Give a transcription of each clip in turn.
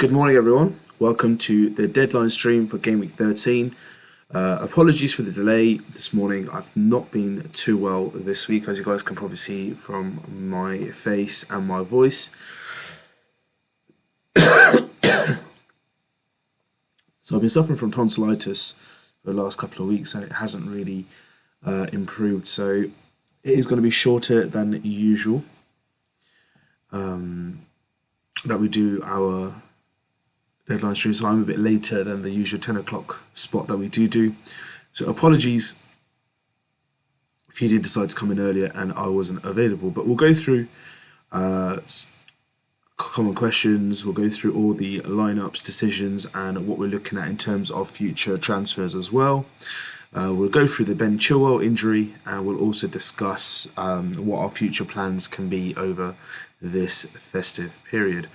Good morning, everyone. Welcome to the deadline stream for Game Week 13. Apologies for the delay this morning. I've not been too well this week, as you guys can probably see from my face and my voice. So I've been suffering from tonsillitis for the last couple of weeks, and it hasn't really improved. So it is going to be shorter than usual that we do our deadline stream, so I'm a bit later than the usual 10 o'clock spot that we do. So apologies if you did decide to come in earlier and I wasn't available, but we'll go through common questions, we'll go through all the lineups, decisions, and what we're looking at in terms of future transfers as well. We'll go through the Ben Chilwell injury, and we'll also discuss what our future plans can be over this festive period.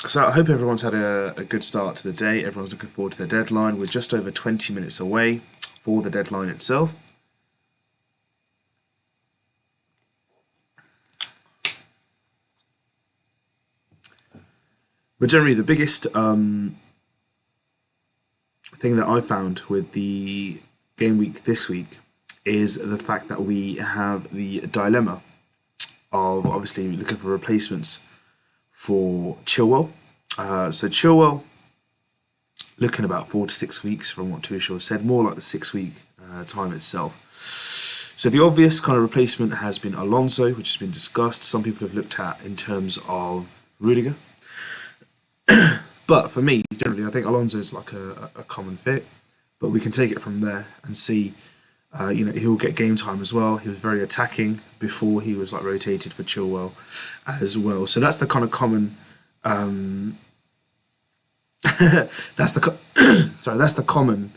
So I hope everyone's had a good start to the day. Everyone's looking forward to the deadline. We're just over 20 minutes away for the deadline itself. But generally, the biggest thing that I found with the game week this week is the fact that we have the dilemma of obviously looking for replacements for Chilwell. So Chilwell, looking about 4 to 6 weeks from what Tuchel said, more like the 6-week time itself. So the obvious kind of replacement has been Alonso, which has been discussed. Some people have looked at in terms of Rudiger. But for me, generally, I think Alonso is like a common fit. But we can take it from there and see, he'll get game time as well. He was very attacking before he was like rotated for Chilwell as well. So that's the kind of common. That's the common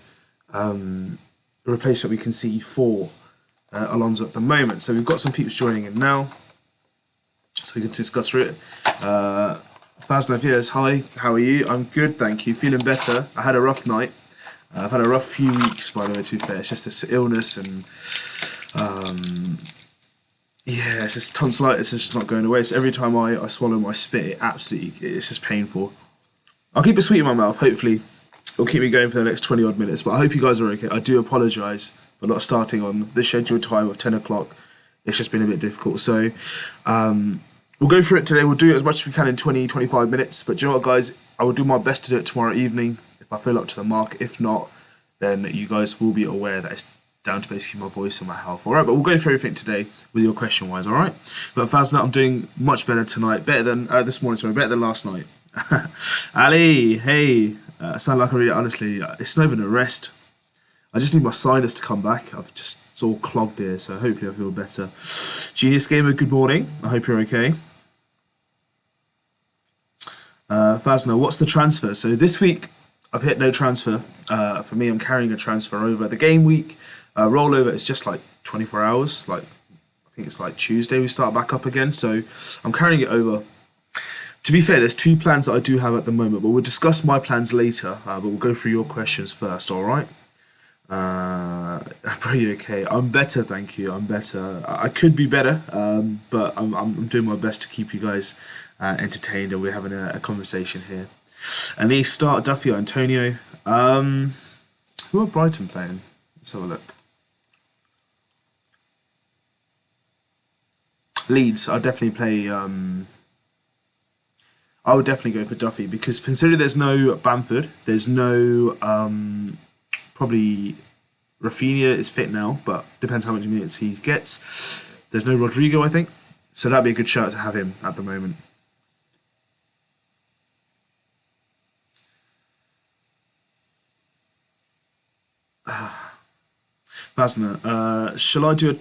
replacement we can see for Alonso at the moment. So we've got some people joining in now, so we can discuss through it. Fazlev, yes, hi, how are you? I'm good, thank you. Feeling better. I had a rough night. I've had a rough few weeks, by the way, to be fair. It's just this illness and, it's just tonsillitis is just not going away. So every time I swallow my spit, it's just painful. I'll keep it sweet in my mouth. Hopefully, it'll keep me going for the next 20 odd minutes. But I hope you guys are okay. I do apologise for not starting on the scheduled time of 10 o'clock. It's just been a bit difficult. So, we'll go through it today. We'll do it as much as we can in 20, 25 minutes. But do you know what, guys? I will do my best to do it tomorrow evening if I feel up to the mark. If not, then you guys will be aware that it's down to basically my voice and my health. All right, but we'll go through everything today with your question-wise, all right? But Fazna, I'm doing much better tonight. Better than this morning, sorry. Better than last night. Ali, hey. I sound like honestly, it's not even a rest. I just need my sinus to come back. It's all clogged here, so hopefully I feel better. Genius Gamer, good morning. I hope you're okay. Fazna, what's the transfer? So this week, I've hit no transfer. For me, I'm carrying a transfer over. The game week rollover is just like 24 hours. I think it's like Tuesday we start back up again. So I'm carrying it over. To be fair, there's 2 plans that I do have at the moment, but we'll discuss my plans later. But we'll go through your questions first, all right? Bro, you okay? I'm better, thank you. I'm better. I could be better, but I'm doing my best to keep you guys entertained, and we're having a conversation here. And they start Duffy or Antonio. Who are Brighton playing? Let's have a look. Leeds. I'll definitely play. I would definitely go for Duffy because considering there's no Bamford, there's no probably Rafinha is fit now, but depends how much minutes he gets. There's no Rodrigo, I think, so that'd be a good shout to have him at the moment. Fasna, shall I do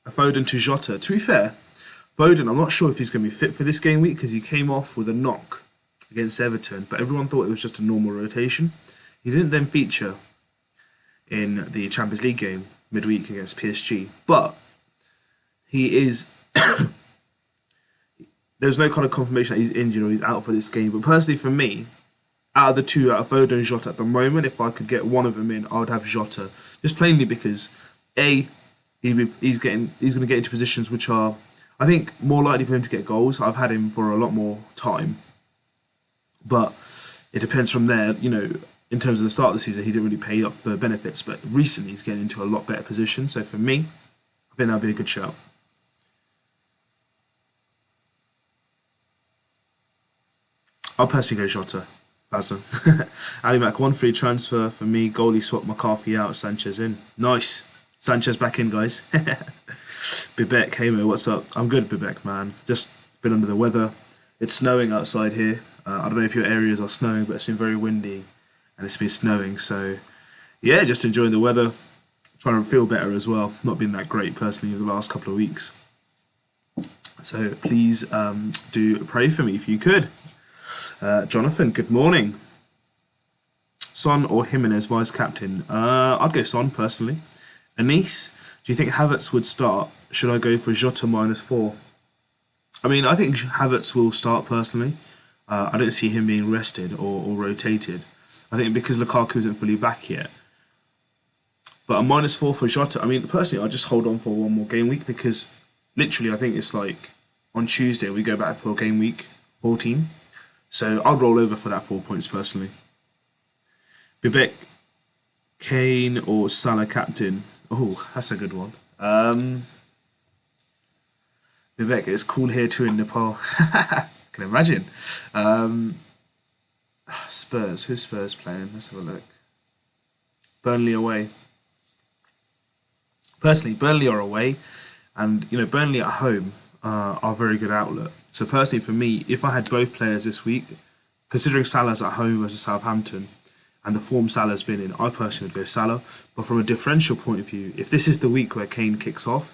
a Foden to Jota? To be fair, Foden, I'm not sure if he's going to be fit for this game week because he came off with a knock against Everton, but everyone thought it was just a normal rotation. He didn't then feature in the Champions League game midweek against PSG, but he is... There's no kind of confirmation that he's injured or he's out for this game, but personally for me, out of the two, out of Foden and Jota at the moment, if I could get one of them in, I would have Jota. Just plainly because, A, he's going to get into positions which are, I think, more likely for him to get goals. I've had him for a lot more time But it depends from there. In terms of the start of the season, he didn't really pay off the benefits, but recently he's getting into a lot better position. So for me, I think that'll be a good shout. I'll personally go Jota. That's Ali Mac, one free transfer for me. Goalie swap McCarthy out, Sanchez in. Nice. Sanchez back in, guys. Bibek, hey mo, what's up? I'm good, Bibek, man. Just been under the weather. It's snowing outside here. I don't know if your areas are snowing, but it's been very windy and it's been snowing. So, yeah, just enjoying the weather. Trying to feel better as well. Not been that great personally the last couple of weeks. So please do pray for me if you could. Jonathan, good morning. Son or Jimenez vice captain? I'd go Son personally. Anise, do you think Havertz would start? Should I go for Jota -4? I mean, I think Havertz will start personally. I don't see him being rested or rotated. I think because Lukaku isn't fully back yet. But a -4 for Jota. I mean, personally, I'll just hold on for one more game week because literally, I think it's like on Tuesday we go back for game week 14. So I'll roll over for that 4 points personally. Bibek, Kane or Salah captain? Oh, that's a good one. Vivek, it's cool here too in Nepal. Can imagine. Spurs. Who's Spurs playing? Let's have a look. Burnley away. Personally, Burnley are away, and Burnley at home are a very good outlet. So personally, for me, if I had both players this week, considering Salah's at home versus Southampton, and the form Salah's been in, I personally would go Salah. But from a differential point of view, if this is the week where Kane kicks off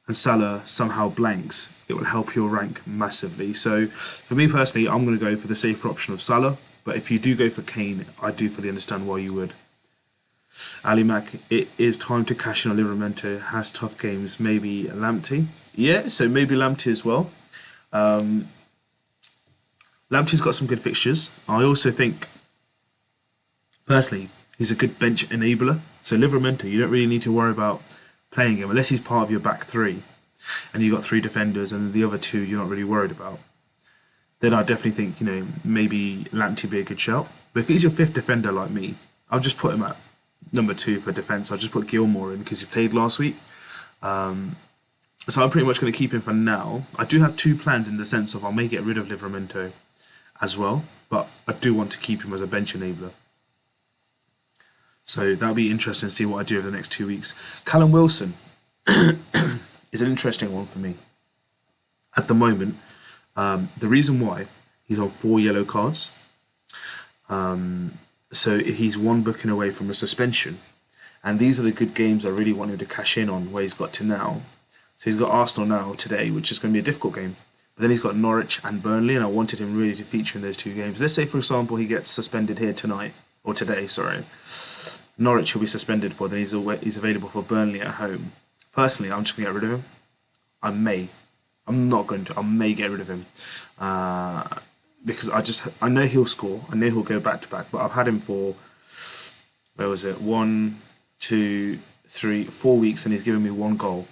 and Salah somehow blanks, it will help your rank massively. So for me personally, I'm going to go for the safer option of Salah. But if you do go for Kane, I do fully understand why you would. Ali Mac, it is time to cash in on Livramento. Has tough games. Maybe Lamptey. Yeah, so maybe Lamptey as well. Lamptey's got some good fixtures. I also think, personally, he's a good bench enabler. So Livramento, you don't really need to worry about playing him unless he's part of your back three and you've got 3 defenders and the other 2 you're not really worried about. Then I definitely think, maybe Lamptey would be a good shout. But if he's your 5th defender like me, I'll just put him at number 2 for defence. I'll just put Gilmore in because he played last week. So I'm pretty much going to keep him for now. I do have 2 plans in the sense of I may get rid of Livramento as well, but I do want to keep him as a bench enabler. So that'll be interesting to see what I do over the next 2 weeks. Callum Wilson is an interesting one for me. At the moment, the reason why he's on 4 yellow cards, so he's 1 booking away from a suspension. And these are the good games I really want him to cash in on where he's got to now. So he's got Arsenal now today, which is going to be a difficult game. But then he's got Norwich and Burnley, and I wanted him really to feature in those 2 games. Let's say, for example, he gets suspended here tonight, or today, sorry. Norwich he'll be suspended for, then he's available for Burnley at home. Personally, I'm just going to get rid of him. I may get rid of him. Because I know he'll score. I know he'll go back to back, but I've had him for, 1, 2, 3, 4 weeks, and he's given me 1 goal.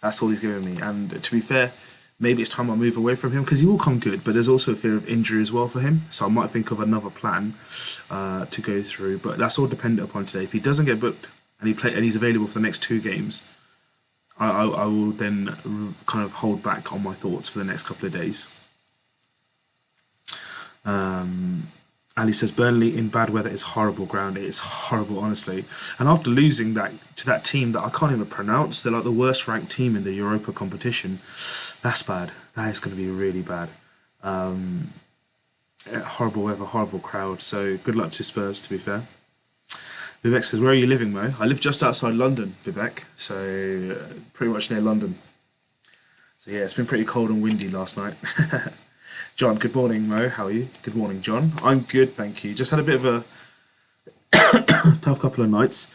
That's all he's given me. And to be fair, maybe it's time I move away from him because he will come good, but there's also a fear of injury as well for him. So I might think of another plan to go through. But that's all dependent upon today. If he doesn't get booked and he's available for the next 2 games, I will then kind of hold back on my thoughts for the next couple of days. Ali says Burnley in bad weather is horrible ground. It is horrible, honestly. And after losing that to that team that I can't even pronounce, they're like the worst ranked team in the Europa competition. That's bad. That is going to be really bad. Horrible weather, horrible crowd. So good luck to Spurs, to be fair. Vivek says, where are you living, Mo? I live just outside London, Vivek. So pretty much near London. So yeah, it's been pretty cold and windy last night. John, good morning, Mo. How are you? Good morning, John. I'm good, thank you. Just had a bit of a tough couple of nights,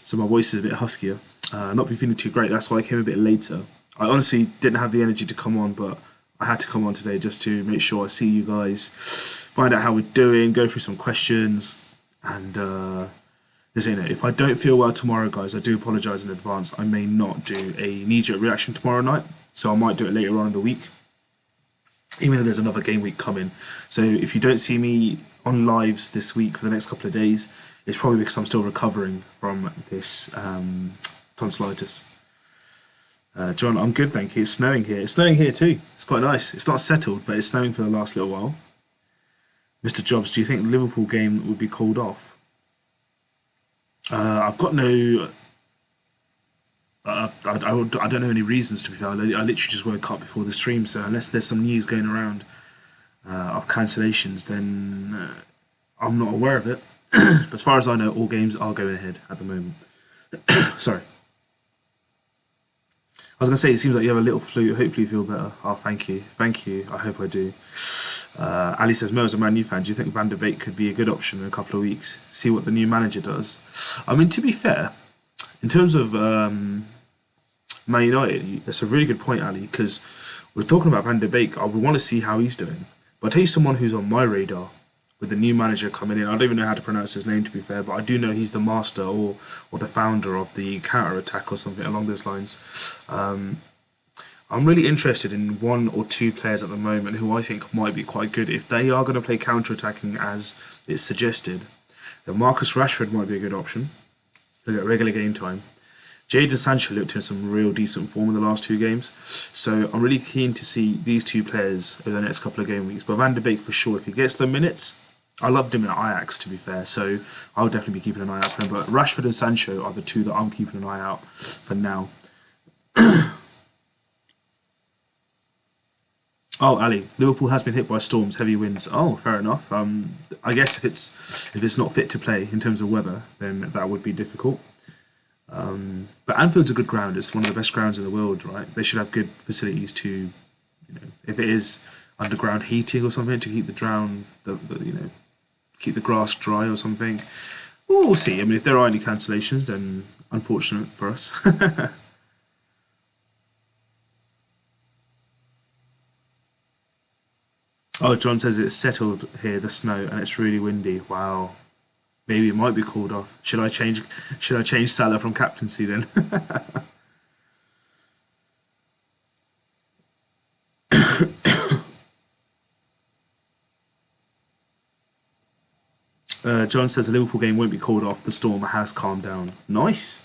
so my voice is a bit huskier. Not been feeling too great, that's why I came a bit later. I honestly didn't have the energy to come on, but I had to come on today just to make sure I see you guys, find out how we're doing, go through some questions, and if I don't feel well tomorrow, guys, I do apologise in advance. I may not do a knee-jerk reaction tomorrow night, so I might do it later on in the week. even though there's another game week coming. So if you don't see me on lives this week for the next couple of days, it's probably because I'm still recovering from this tonsillitis. John, I'm good, thank you. It's snowing here. It's snowing here too. It's quite nice. It's not settled, but it's snowing for the last little while. Mr. Jobs, do you think the Liverpool game would be called off? I've got no. I don't know any reasons, to be fair. I literally just woke up before the stream, so unless there's some news going around of cancellations, then I'm not aware of it. But as far as I know, all games are going ahead at the moment. Sorry. I was going to say, it seems like you have a little flu. Hopefully you feel better. Oh, thank you. Thank you. I hope I do. Ali says, Mo, as a Man U fan, do you think Van der Beek could be a good option in a couple of weeks? See what the new manager does. I mean, to be fair, in terms of Man United, that's a really good point, Ali, because we're talking about Van der Beek. I would want to see how he's doing. But I'll tell you someone who's on my radar with the new manager coming in. I don't even know how to pronounce his name, to be fair, but I do know he's the master or the founder of the counter-attack or something along those lines. I'm really interested in one or two players at the moment who I think might be quite good. If they are going to play counter-attacking as it's suggested, then Marcus Rashford might be a good option. Look at regular game time. Jadon Sancho looked in some real decent form in the last two games, so I'm really keen to see these two players over the next couple of game weeks. But Van der Beek, for sure, if he gets the minutes, I loved him at Ajax, to be fair, so I'll definitely be keeping an eye out for him. But Rashford and Sancho are the two that I'm keeping an eye out for now. Oh, Ali, Liverpool has been hit by storms, heavy winds. Oh, fair enough. I guess if it's not fit to play in terms of weather, then that would be difficult. But Anfield's a good ground. It's one of the best grounds in the world, right? They should have good facilities to, if it is underground heating or something to keep keep the grass dry or something. We'll see. I mean, if there are any cancellations, then unfortunate for us. Oh, John says it's settled here, the snow, and it's really windy. Wow. Maybe it might be called off. Should I change Salah from captaincy then? John says the Liverpool game won't be called off. The storm has calmed down. Nice.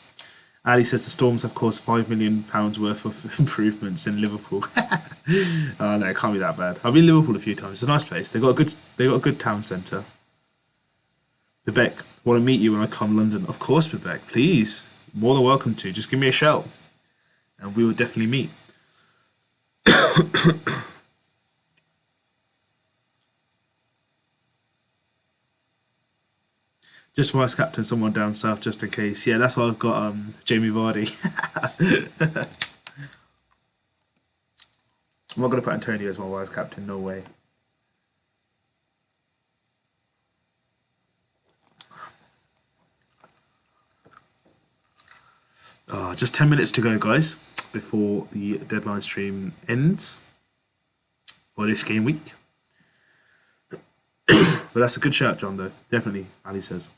Ali says the Storms have caused £5 million worth of improvements in Liverpool. Oh no, it can't be that bad. I've been to Liverpool a few times. It's a nice place. They got a good town centre. Vivek, want to meet you when I come to London? Of course, Vivek. Please, more than welcome to. Just give me a shout, and we will definitely meet. Just vice captain someone down south just in case. Yeah, that's why I've got Jamie Vardy. I'm not going to put Antonio as my vice captain, no way. Just 10 minutes to go, guys, before the deadline stream ends for this game week. But that's a good shout, John, though. Definitely, Ali says.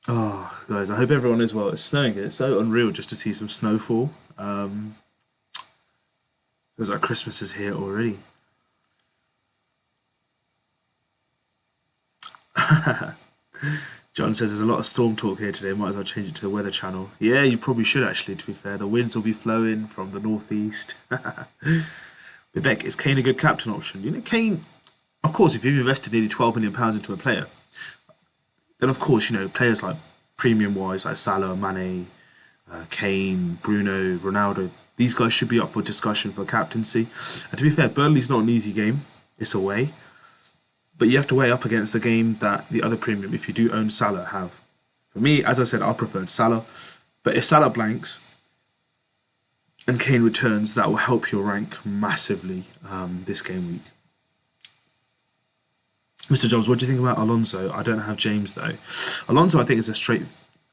Oh, guys, I hope everyone is well. It's snowing here. It's so unreal just to see some snowfall. Feels like Christmas is here already. John says there's a lot of storm talk here today. Might as well change it to the Weather Channel. Yeah, you probably should actually, to be fair. The winds will be flowing from the northeast. Vivek, is Kane a good captain option? Kane, of course, if you've invested nearly £12 million into a player, then of course, players like premium-wise, like Salah, Mane, Kane, Bruno, Ronaldo, these guys should be up for discussion for captaincy. And to be fair, Burnley's not an easy game. It's away. But you have to weigh up against the game that the other premium, if you do own Salah, have. For me, as I said, I preferred Salah. But if Salah blanks and Kane returns, that will help your rank massively this game week. Mr. Jobs, what do you think about Alonso? I don't have James, though. Alonso, I think, is a straight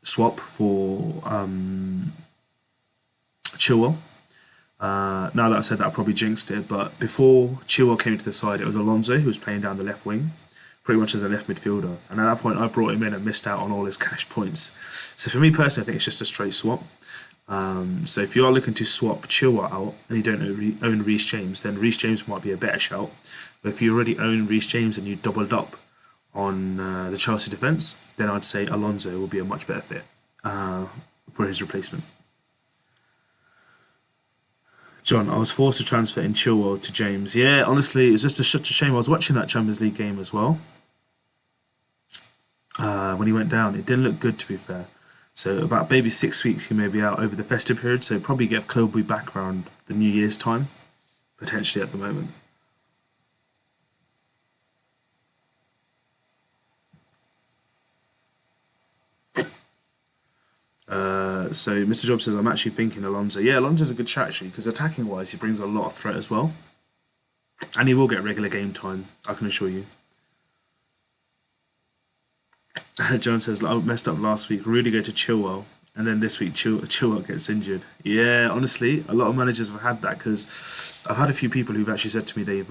swap for Chilwell. Now that I said that, I probably jinxed it, but before Chilwell came into the side, it was Alonso who was playing down the left wing, pretty much as a left midfielder. And at that point, I brought him in and missed out on all his cash points. So for me personally, I think it's just a straight swap. So if you are looking to swap Chilwell out and you don't own Reece James, then Reece James might be a better shout. But if you already own Reece James and you doubled up on the Chelsea defence, then I'd say Alonso will be a much better fit for his replacement. John, I was forced to transfer in Chilwell to James. Yeah, honestly, it's just such a shame. I was watching that Champions League game as well. When he went down, it didn't look good, to be fair. So about maybe 6 weeks he may be out over the festive period. So probably get Kobe back around the New Year's time, potentially at the moment. So Mr. Job says, I'm actually thinking Alonso. Yeah, Alonso's a good chat actually, because attacking wise he brings a lot of threat as well. And he will get regular game time, I can assure you. John says, I messed up last week. Rudiger to Chilwell, and then this week Chilwell gets injured. Yeah, honestly, a lot of managers have had that, because I've had a few people who've actually said to me they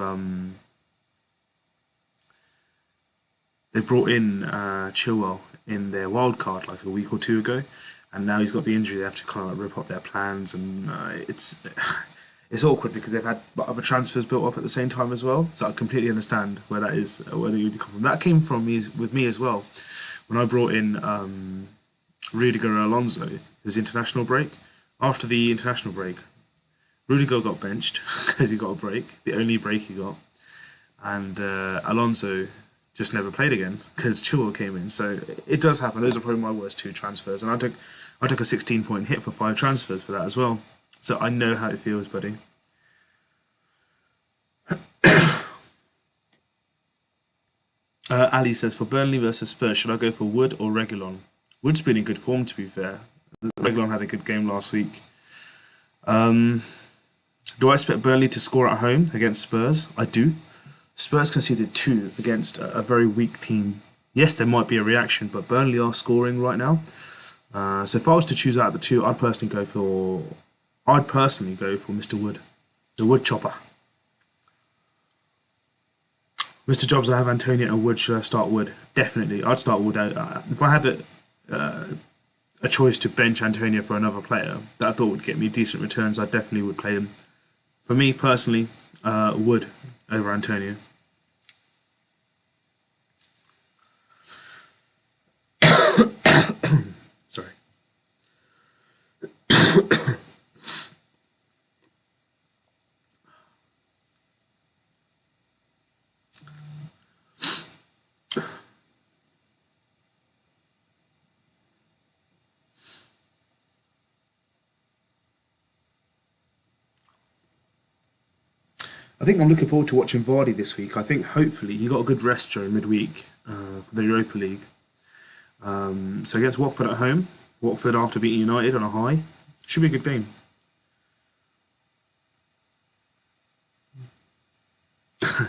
brought in Chilwell in their wild card like a week or two ago, and now he's got the injury. They have to kind of like rip up their plans, and it's awkward because they've had other transfers built up at the same time as well. So I completely understand where that is, where you come from. That came from me with me as well. When I brought in Rudiger and Alonso, it was international break. After the international break, Rudiger got benched because he got a break, the only break he got, and Alonso just never played again because Chilwell came in. So it does happen. Those are probably my worst two transfers, and I took a 16-point hit for 5 transfers for that as well. So I know how it feels, buddy. Ali says, for Burnley versus Spurs, should I go for Wood or Reguilon? Wood's been in good form, to be fair. Reguilon had a good game last week. Do I expect Burnley to score at home against Spurs? I do. Spurs conceded 2 against a very weak team. Yes, there might be a reaction, but Burnley are scoring right now. So if I was to choose out of the two, I'd personally go for Mr. Wood, the Wood Chopper. Mr. Jobs, I have Antonio and Wood. Should I start Wood? Definitely, I'd start Wood out. If I had a choice to bench Antonio for another player that I thought would get me decent returns, I definitely would play him. For me personally, Wood over Antonio. Sorry. I think I'm looking forward to watching Vardy this week. I think hopefully he got a good rest during midweek for the Europa League. So against Watford at home, Watford after beating United on a high, should be a good game.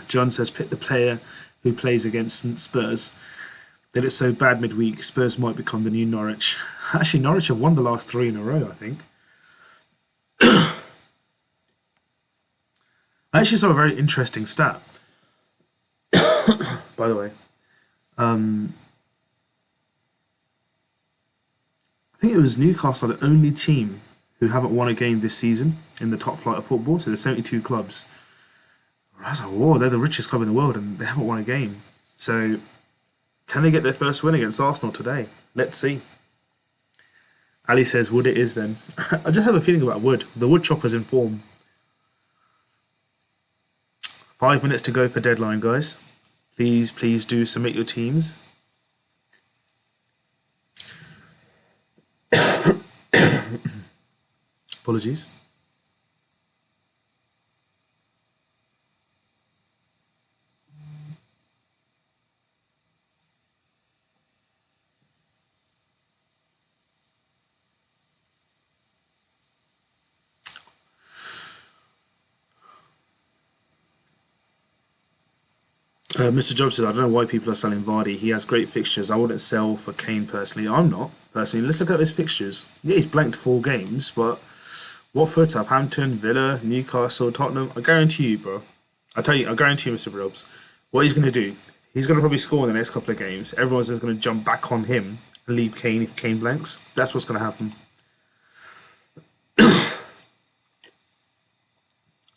John says, pick the player who plays against Spurs. They look so bad midweek, Spurs might become the new Norwich. Actually, Norwich have won the last 3 in a row, I think. I actually saw a very interesting stat, by the way. I think it was Newcastle, the only team who haven't won a game this season in the top flight of football. So there's 72 clubs. I was like, whoa, they're the richest club in the world and they haven't won a game. So can they get their first win against Arsenal today? Let's see. Ali says, Wood it is then. I just have a feeling about Wood. The Wood Chopper's in form. 5 minutes to go for deadline, guys. Please do submit your teams. Apologies. Mr. Job says, I don't know why people are selling Vardy. He has great fixtures. I wouldn't sell for Kane personally. I'm not, personally. Let's look at his fixtures. Yeah, he's blanked 4 games, but Watford, Southampton, Villa, Newcastle, Tottenham. I guarantee you, bro. I guarantee you, Mr. Robs, what he's going to do, he's going to probably score in the next couple of games. Everyone's just going to jump back on him and leave Kane if Kane blanks. That's what's going to happen.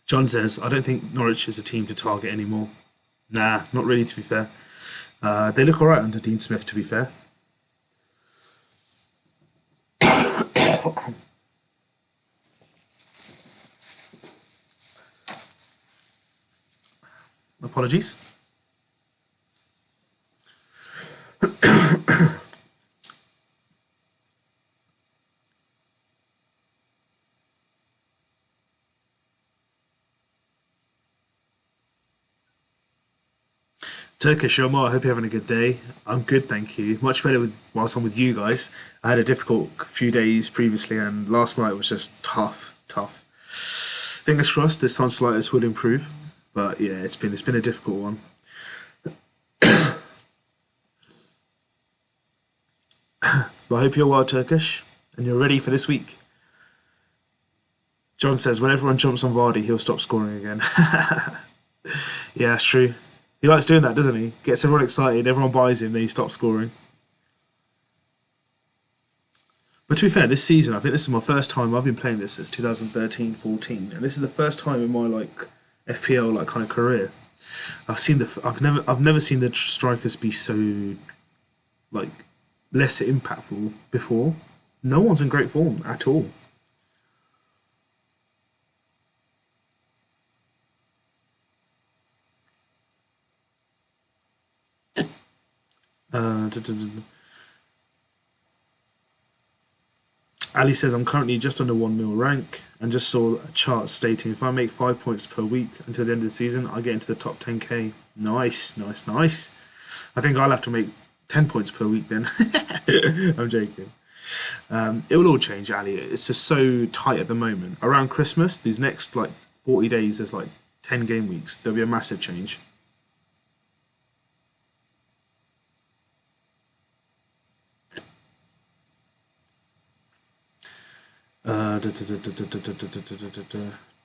John says, I don't think Norwich is a team to target anymore. Nah, not really, to be fair. They look alright under Dean Smith, to be fair. Apologies. Turkish Omar, I hope you're having a good day. I'm good, thank you. Much better whilst I'm with you guys. I had a difficult few days previously, and last night was just tough, tough. Fingers crossed this tonsillitis will improve, but yeah, it's been a difficult one. But I hope you're well, Turkish, and you're ready for this week. John says, when everyone jumps on Vardy, he'll stop scoring again. Yeah, that's true. He likes doing that, doesn't he? Gets everyone excited, everyone buys him, then he stops scoring. But to be fair, this season, I think this is my first time I've been playing this since 2013-14, and this is the first time in my FPL kind of career I've never seen the strikers be so like less impactful before. No one's in great form at all. Uh, Ali says, I'm currently just under 1 mil rank and just saw a chart stating if I make 5 points per week until the end of the season, I get into the top 10k. Nice, nice, nice. I think I'll have to make 10 points per week then. I'm joking. It will all change, Ali. It's just so tight at the moment. Around Christmas, these next 40 days, there's 10 game weeks. There'll be a massive change.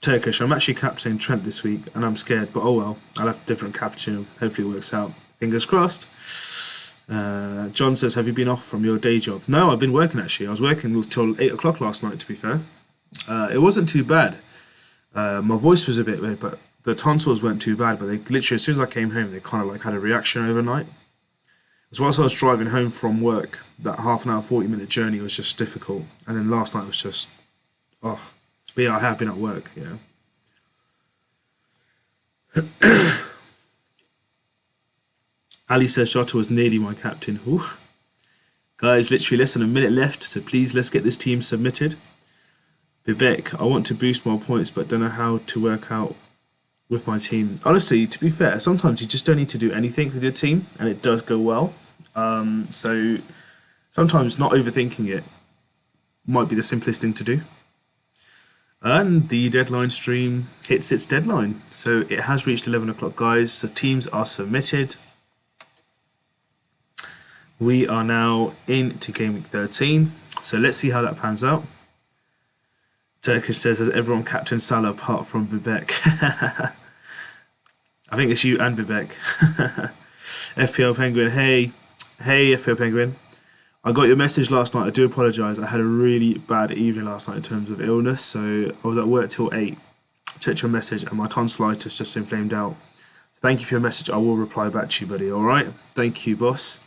Turkish, I'm actually captaining Trent this week and I'm scared, but oh well, I'll have a different captain. Hopefully it works out. Fingers crossed. John says, have you been off from your day job? No, I've been working actually. I was working till 8 o'clock last night, to be fair. It wasn't too bad. My voice was a bit weird, but the tonsils weren't too bad. But they literally, as soon as I came home, they kind of had a reaction overnight. As whilst I was driving home from work, that half an hour, 40-minute journey was just difficult. And then last night was just, oh. But yeah, I have been at work, Ali says Shota was nearly my captain. Ooh. Guys, literally less than a minute left, so please let's get this team submitted. Vivek, I want to boost more points, but don't know how to work out with my team. Honestly, to be fair, sometimes you just don't need to do anything with your team, and it does go well. So sometimes not overthinking it might be the simplest thing to do. And the deadline stream hits its deadline. So it has reached 11 o'clock, guys. So teams are submitted. We are now into Gameweek 13. So let's see how that pans out. Turkish says, has everyone captain Salah apart from Vivek? I think it's you and Vivek. FPL Penguin, hey FPL Penguin. I got your message last night. I do apologise. I had a really bad evening last night in terms of illness. So I was at work till 8. Checked your message and my tonsillitis just inflamed out. Thank you for your message. I will reply back to you, buddy. All right? Thank you, boss.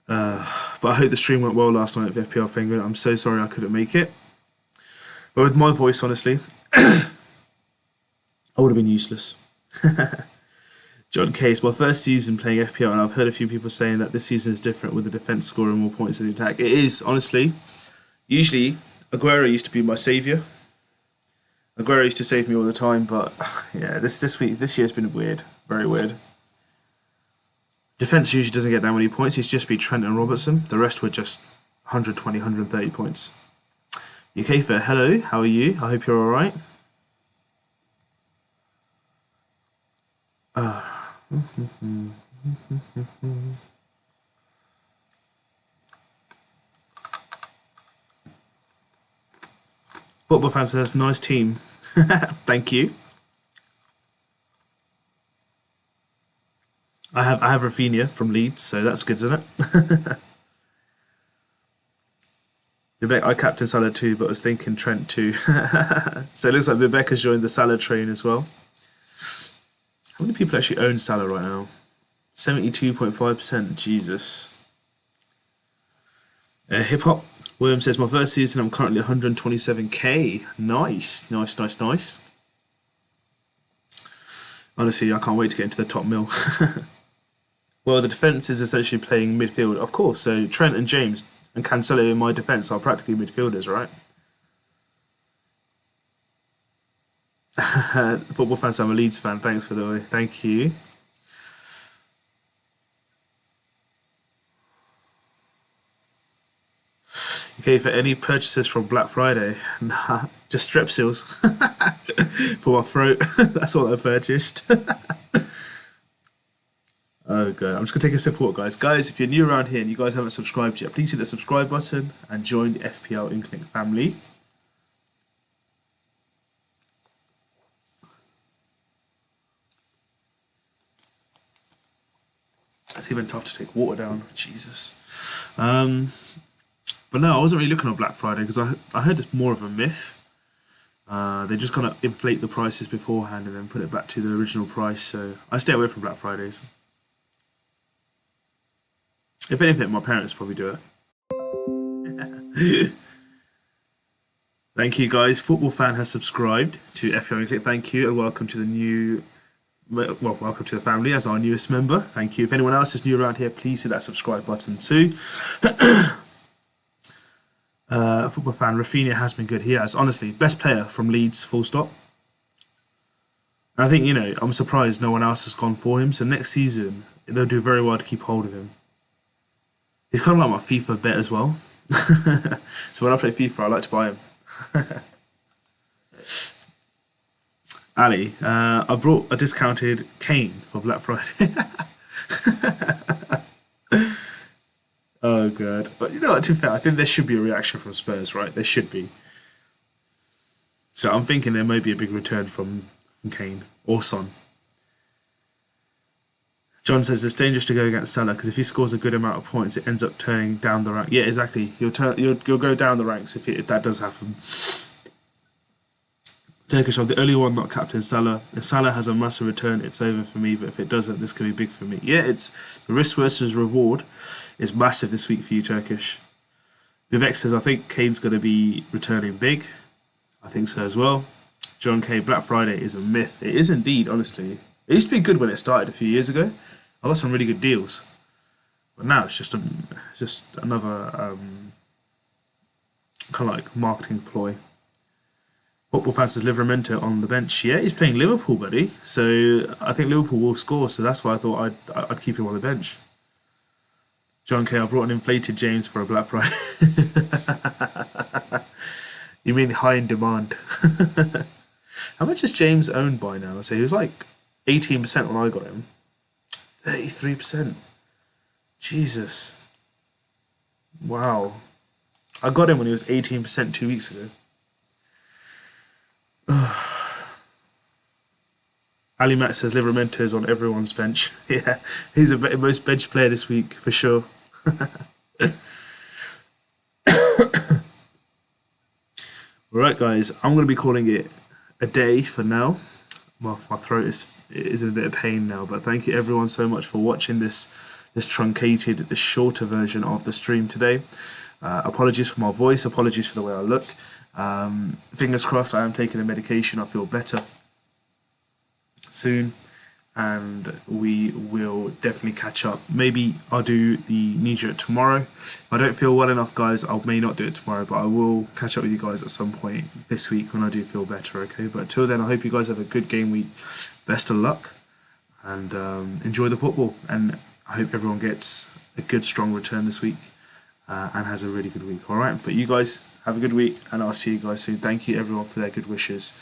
But I hope the stream went well last night with FPL Penguin. I'm so sorry I couldn't make it. But with my voice, honestly, I would have been useless. John Case, my first season playing FPL, and I've heard a few people saying that this season is different with the defence scoring more points than the attack. It is, honestly. Usually, Aguero used to be my saviour. Aguero used to save me all the time, but yeah, this year's been weird. Very weird. Defence usually doesn't get that many points. It's just be Trent and Robertson. The rest were just 120, 130 points. UK Fair, hello, how are you? I hope you're alright. Football fan says, nice team. Thank you. I have Rafinha from Leeds, so that's good, isn't it? I captain Salah too, but I was thinking Trent too. So it looks like Rebecca's joined the Salah train as well. How many people actually own Salah right now? 72.5%. Jesus. Hip Hop. William says, my first season, I'm currently 127k. Nice. Nice, nice, nice. Honestly, I can't wait to get into the top mill. Well, the defence is essentially playing midfield, of course. So Trent and James and Cancelo in my defence are practically midfielders, right? Football fans, I'm a Leeds fan. Thanks for the way. Thank you. Okay, for any purchases from Black Friday, nah, just Strepsils for my throat. That's all I purchased. Oh god, I'm just gonna take a sip of water, guys. Guys, if you're new around here and you guys haven't subscribed yet, please hit the subscribe button and join the FPL Inkling family. It's even tough to take water down. Jesus. But no, I wasn't really looking on Black Friday because I heard it's more of a myth. They just kind of inflate the prices beforehand and then put it back to the original price. So I stay away from Black Fridays. If anything, my parents probably do it. Thank you, guys. Football fan has subscribed to FPL Inkling. Thank you, and welcome to the new. Well, welcome to the family as our newest member. Thank you. If anyone else is new around here, please hit that subscribe button too. Football fan, Rafinha has been good. He has, honestly, best player from Leeds, full stop. And I think, I'm surprised no one else has gone for him. So next season, they'll do very well to keep hold of him. He's kind of like my FIFA bet as well. So when I play FIFA, I like to buy him. Ali, I brought a discounted Kane for Black Friday. Oh god. But you know what, to be fair, I think there should be a reaction from Spurs, right? There should be. So I'm thinking there may be a big return from Kane or Son. John says it's dangerous to go against Salah because if he scores a good amount of points, it ends up turning down the rank. Yeah, exactly. You'll go down the ranks if that does happen. Turkish, I'm the only one not captain Salah. If Salah has a massive return, it's over for me. But if it doesn't, this can be big for me. Yeah, it's the risk versus reward is massive this week for you, Turkish. Vivek says I think Kane's going to be returning big. I think so as well. John K. Black Friday is a myth. It is indeed, honestly. It used to be good when it started a few years ago. I got some really good deals, but now it's just another kind of like marketing ploy. Football fans says Livramento on the bench. Yeah, he's playing Liverpool, buddy. So I think Liverpool will score. So that's why I thought I'd keep him on the bench. John K. I brought an inflated James for a Black Friday. You mean high in demand? How much is James owned by now? So he was like 18% when I got him. 33%. Jesus. Wow. I got him when he was 18% 2 weeks ago. Ali Matt says Livramento is on everyone's bench. Yeah, he's the most bench player this week for sure. Alright guys, I'm going to be calling it a day for now. Well, my throat is in a bit of pain now, but thank you everyone so much for watching this truncated, this shorter version of the stream today. Apologies for my voice, apologies for the way I look. Fingers crossed I am taking the medication, I feel better soon, and we will definitely catch up. Maybe I'll do the knee-jerk tomorrow. If I don't feel well enough, guys, I may not do it tomorrow, but I will catch up with you guys at some point this week when I do feel better, okay? But until then, I hope you guys have a good game week. Best of luck, and enjoy the football, and I hope everyone gets a good, strong return this week and has a really good week, alright? But you guys have a good week, and I'll see you guys soon. Thank you, everyone, for their good wishes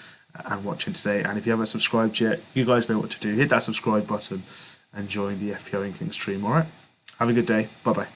and watching today. And if you haven't subscribed yet, you guys know what to do. Hit that subscribe button and join the FPL Inkling stream, alright? Have a good day. Bye-bye.